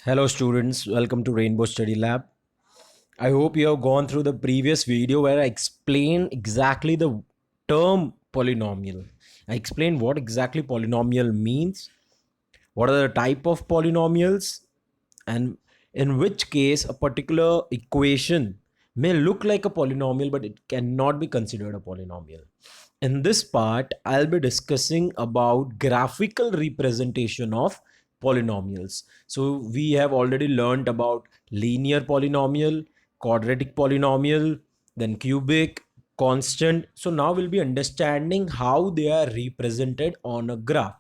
Hello students, welcome to Rainbow Study Lab. I hope you have gone through the previous video where I explained exactly the term polynomial. I explained what exactly polynomial means, what are the type of polynomials, and in which case a particular equation may look like a polynomial but it cannot be considered a polynomial. In this part, I'll be discussing about graphical representation of polynomials. So we have already learned about linear polynomial, quadratic polynomial, then cubic, constant. So now we'll be understanding how they are represented on a graph.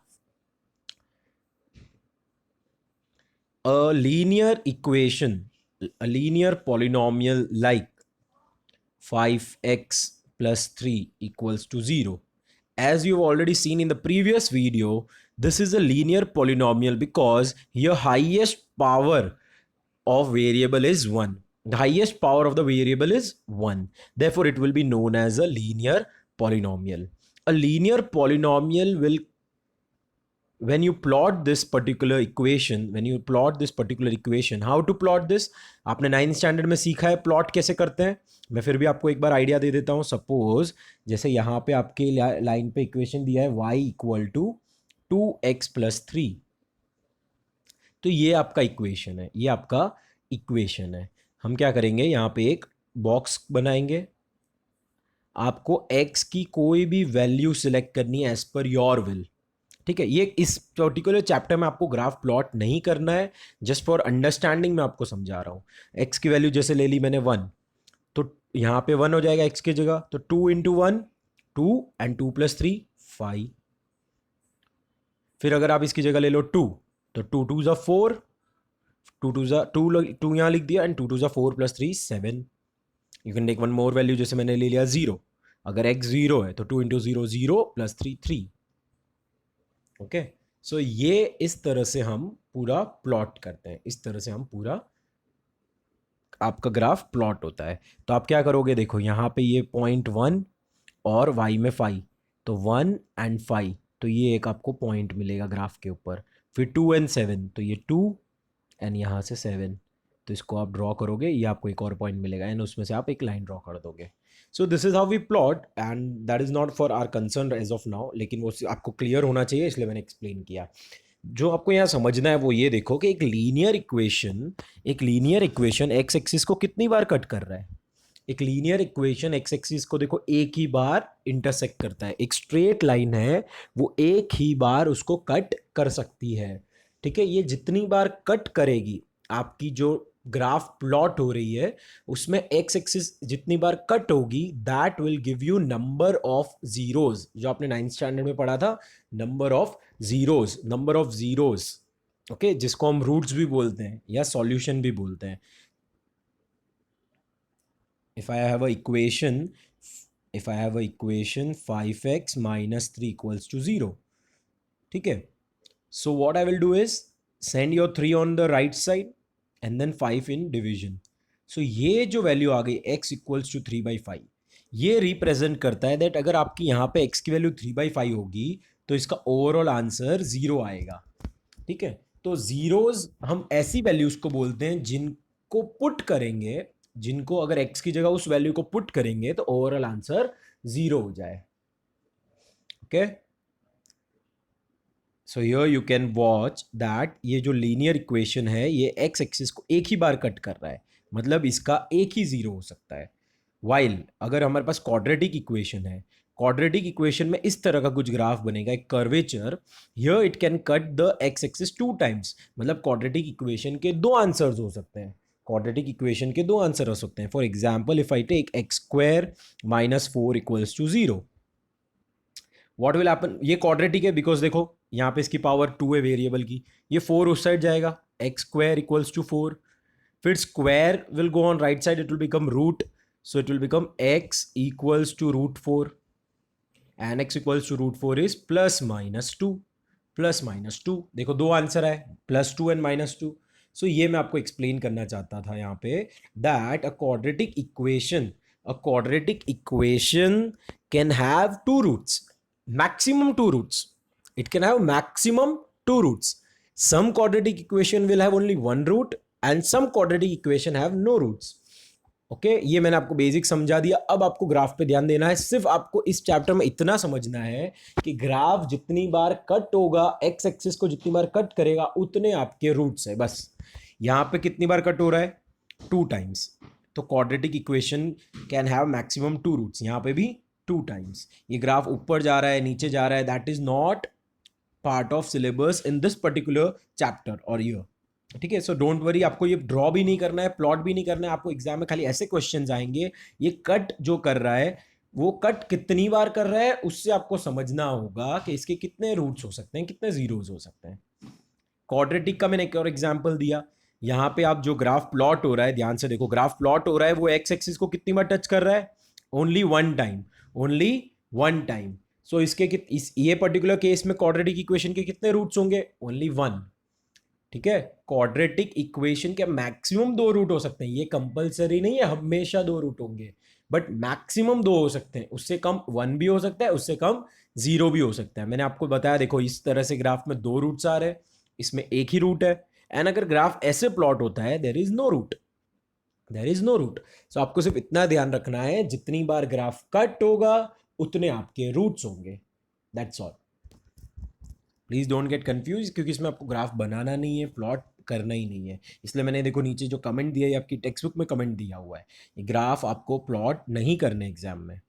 A linear equation, a linear polynomial like 5x plus 3 equals to 0. As you've already seen in the previous video, this is a linear polynomial because your highest power of variable is 1. The highest power of the variable is 1. Therefore, it will be known as a linear polynomial. A linear polynomial will, when you plot this particular equation, how to plot this, आपने 9th standard में सीखा है plot कैसे करते हैं. मैं फिर भी आपको एक बार आइडिया दे देता हूँ. सपोज जैसे यहाँ पे आपके लाइन पे इक्वेशन दिया है y equal to 2x plus 3. तो ये आपका इक्वेशन है, ये आपका इक्वेशन है. हम क्या करेंगे, यहाँ पे एक बॉक्स बनाएंगे. आपको x की कोई भी वैल्यू सिलेक्ट करनी है एज पर योर विल. ठीक है, ये इस पर्टिकुलर चैप्टर में आपको ग्राफ प्लॉट नहीं करना है, जस्ट फॉर अंडरस्टैंडिंग मैं आपको समझा रहा हूँ. एक्स की वैल्यू जैसे ले ली मैंने 1, तो यहाँ पे 1 हो जाएगा एक्स की जगह. तो 2 इंटू 1 2 एंड 2 प्लस 3 5. फिर अगर आप इसकी जगह ले लो 2, तो 2 2 ज़ा 4, 2 2 ज़ा 2 यहाँ लिख दिया, एंड 2 2 ज़ा 4 plus 3 7. You can take one more value, जैसे मैंने ले लिया 0. अगर एक्स 0 है तो 2 इंटू 0 0 प्लस 3 3. ओके, सो ये इस तरह से हम पूरा प्लॉट करते हैं. इस तरह से हम पूरा आपका ग्राफ प्लॉट होता है. तो आप क्या करोगे, देखो यहाँ पे ये 0.1 और y में 5, तो 1 एंड 5, तो ये एक आपको पॉइंट मिलेगा ग्राफ के ऊपर. फिर 2 एंड 7, तो ये 2 एंड यहाँ से 7, तो इसको आप ड्रॉ करोगे, ये आपको एक और पॉइंट मिलेगा एंड उसमें से आप एक लाइन ड्रॉ कर दोगे. So this is how we plot, and that is not for our concern as of now, लेकिन वो आपको क्लियर होना चाहिए, इसलिए मैंने एक्सप्लेन किया. जो आपको यहाँ समझना है वो ये देखो कि एक लीनियर इक्वेशन एक्स एक्सिस को कितनी बार कट कर रहा है. एक लीनियर इक्वेशन एक्स एक्सिस को देखो एक ही बार इंटरसेक्ट करता है. एक स्ट्रेट लाइन है, वो एक ही बार उसको कट कर सकती है. ठीक है, ये जितनी बार कट करेगी, आपकी जो ग्राफ प्लॉट हो रही है उसमें एक्स एक्सिस जितनी बार कट होगी, that will give you number of zeros. जो आपने 9th स्टैंडर्ड में पढ़ा था, नंबर ऑफ जीरोज. ओके, जिसको हम रूट्स भी बोलते हैं या सॉल्यूशन भी बोलते हैं. if I have a equation, 5x minus 3 equals to 0. ठीक है, so what I will do is send your 3 on the right side and then 5 in division. so ये जो वैल्यू आ गई x equals to 3/5, ये represent करता है that अगर आपकी यहाँ पे x की वैल्यू 3/5 होगी तो इसका ओवरऑल आंसर 0 आएगा. ठीक है, तो जीरोज हम ऐसी वैल्यूज को बोलते हैं जिनको पुट करेंगे, जिनको अगर x की जगह उस वैल्यू को पुट करेंगे तो ओवरऑल आंसर 0 हो जाए. Okay, so here you can watch that ये जो लीनियर इक्वेशन है ये x एक्सिस को एक ही बार कट कर रहा है, मतलब इसका एक ही 0 हो सकता है. वाइल अगर हमारे पास क्वाड्रेटिक इक्वेशन है, क्वाड्रेटिक इक्वेशन में इस तरह का कुछ ग्राफ बनेगा, एक curvature. Here it can cut the x axis 2 times, मतलब क्वाड्रेटिक इक्वेशन के दो आंसर्स हो सकते हैं. क्वाड्रेटिक इक्वेशन के दो आंसर हो सकते हैं. For example, if I take x square minus 4 equals to 0, what will happen. ये क्वाड्रेटिक है बिकॉज देखो यहाँ पे इसकी पावर 2 है वेरिएबल की, ये 4 उस साइड जाएगा, x स्क्वायर इक्वल्स टू 4. फिर square will go on right side, it will become root, so it will become x equals to root 4, and x equals to root 4 is plus minus 2. देखो दो answer है, +2 and -2. सो ये मैं आपको explain करना चाहता था यहाँ पे, that a quadratic equation can have two roots, maximum two roots. It can have maximum two roots. Some quadratic equation will have only one root and some quadratic equation have no roots. Okay ये मैंने आपको basic समझा दिया. अब आपको graph पे ध्यान देना है. सिर्फ आपको इस चैप्टर में इतना समझना है कि ग्राफ जितनी बार कट होगा, एक्स एक्सिस को जितनी बार कट करेगा उतने आपके रूट्स है. बस यहां पे कितनी बार कट हो रहा है? 2 टाइम्स. तो quadratic equation can have maximum 2 roots. यहां पे भी 2 टाइम्स. ये ग्राफ ऊपर जा रहा है, नीचे जा रहा है, that is not part of syllabus in this particular chapter और ईयर. ठीक है. सो डोंट वरी, आपको ये ड्रॉ भी नहीं करना है, प्लॉट भी नहीं करना है. आपको एग्जाम में खाली ऐसे क्वेश्चंस आएंगे. ये कट जो कर रहा है वो कट कितनी बार कर रहा है उससे आपको समझना होगा कि इसके कितने रूट्स हो सकते हैं, कितने जीरोस हो सकते हैं. क्वाड्रेटिक का मैंने एक और एग्जांपल दिया. यहाँ पे आप जो ग्राफ प्लॉट हो रहा है, ध्यान से देखो, ग्राफ प्लॉट हो रहा है वो एक्स एक्सिस को कितनी बार टच कर रहा है? Only 1 time. Only 1 time. So ये पर्टिकुलर केस में क्वाड्रेटिक इक्वेशन के कितने रूट्स होंगे? ओनली 1. ठीक है. क्वाड्रेटिक इक्वेशन के मैक्सिमम 2 रूट हो सकते हैं. ये कंपलसरी नहीं है हमेशा 2 रूट होंगे, बट मैक्सिमम 2 हो सकते हैं. उससे कम 1 भी हो सकता है, उससे कम 0 भी हो सकता है. मैंने आपको बताया, देखो इस तरह से ग्राफ में 2 रूट्स आ रहे हैं, इसमें एक ही रूट है. एंड अगर ग्राफ ऐसे प्लॉट होता है, there is no root. There is no root. So आपको सिर्फ इतना ध्यान रखना है, जितनी बार ग्राफ कट होगा उतने आपके रूट्स होंगे. That's all. Please don't get confuse, क्योंकि इसमें आपको ग्राफ बनाना नहीं है, प्लॉट करना ही नहीं है. इसलिए मैंने देखो नीचे जो कमेंट दिया है, आपकी टेक्स्ट बुक में कमेंट दिया हुआ है. ये ग्राफ आपको प्लॉट नहीं करने एग्जाम में.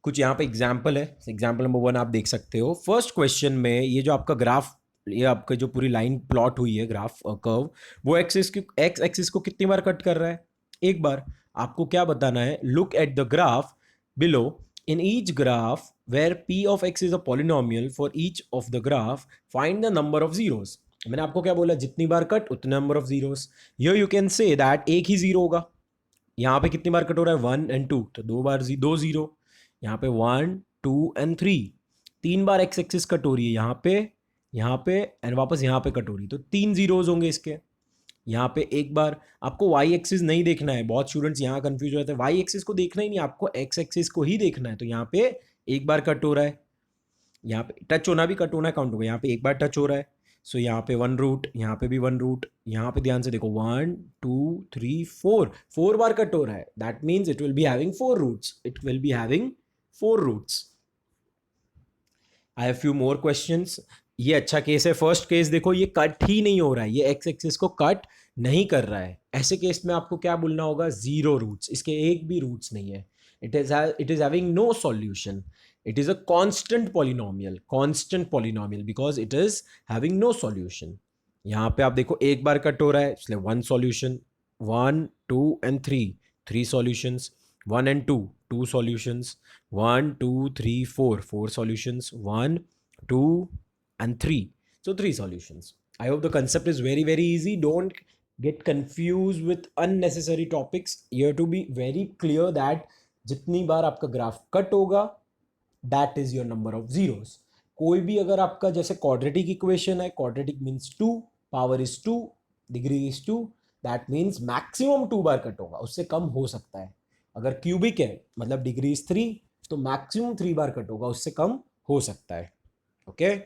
कुछ यहाँ पे एग्जाम्पल है. एग्जाम्पल नंबर 1 आप देख सकते हो. फर्स्ट क्वेश्चन में ये जो आपका ग्राफ, ये आपका जो पूरी लाइन प्लॉट हुई है, ग्राफ कर्व, वो एक्स एक्सिस को कितनी बार कट कर रहा है? एक बार. आपको क्या बताना है? Look at the graph below. In each graph where p of x is a polynomial, for each of the graph find the number of zeros. मैंने आपको क्या बोला? जितनी बार कट उतने number of zeros. Here you can say that एक ही zero होगा. यहाँ पे कितनी बार कट हो रहा है? 1 and 2, तो 2 बार 2 जीरो. यहाँ पे 1 2 and 3, 3 bar x axis cut हो रही है. यहाँ पे एंड वापस यहाँ पे कट हो रही है, तो 3 जीरोज होंगे इसके. यहाँ पे एक बार. आपको वाई एक्सिस नहीं देखना है. बहुत स्टूडेंट्स यहाँ कंफ्यूज हो जाते हैं. वाई एक्सिस को देखना ही नहीं, आपको एक्स एक्सिस को ही देखना है. तो यहाँ पे एक बार कट हो रहा है. यहाँ पे टच होना भी कट होना काउंट होगा. यहाँ पे एक बार टच हो रहा है. सो यहाँ पे 1 रूट, यहाँ पे भी 1 रूट. यहाँ पे ध्यान से देखो, 1 2 3 4 बार कट हो रहा है. That means it will be having 4 roots. It will be having 4 roots. I have few more questions. ये अच्छा केस है. फर्स्ट केस देखो, ये कट ही नहीं हो रहा है, ये एक्स एक्सिस को कट नहीं कर रहा है. ऐसे केस में आपको क्या बोलना होगा? 0 रूट्स. इसके एक भी रूट्स नहीं है. It is having no solution. It is a constant polynomial because it is having no solution. यहाँ पे आप देखो, एक बार कट हो रहा है, इसलिए 1 solution. 1 2 and 3 solutions. 1 and 2 solutions. 1 2 3 4 solutions. 1 2 and 3, so 3 solutions. I hope the concept is very very easy. Don't get confused with unnecessary topics. You have to be very clear that जितनी बार आपका graph cut होगा, that is your number of zeros. कोई भी अगर आपका जैसे quadratic equation है, quadratic means 2, power is 2, degree is 2, that means maximum 2 bar cut होगा, उससे कम हो सकता है. अगर क्यूबिक है, मतलब डिग्री इज 3, तो मैक्सिमम 3 बार कट होगा, उससे कम हो सकता है. ओके.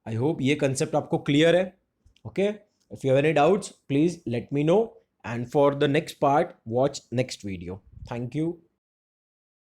आई होप ये कंसेप्ट आपको क्लियर है. Okay. If you have any doubts, please let me know, and for the next part watch next video. Thank you.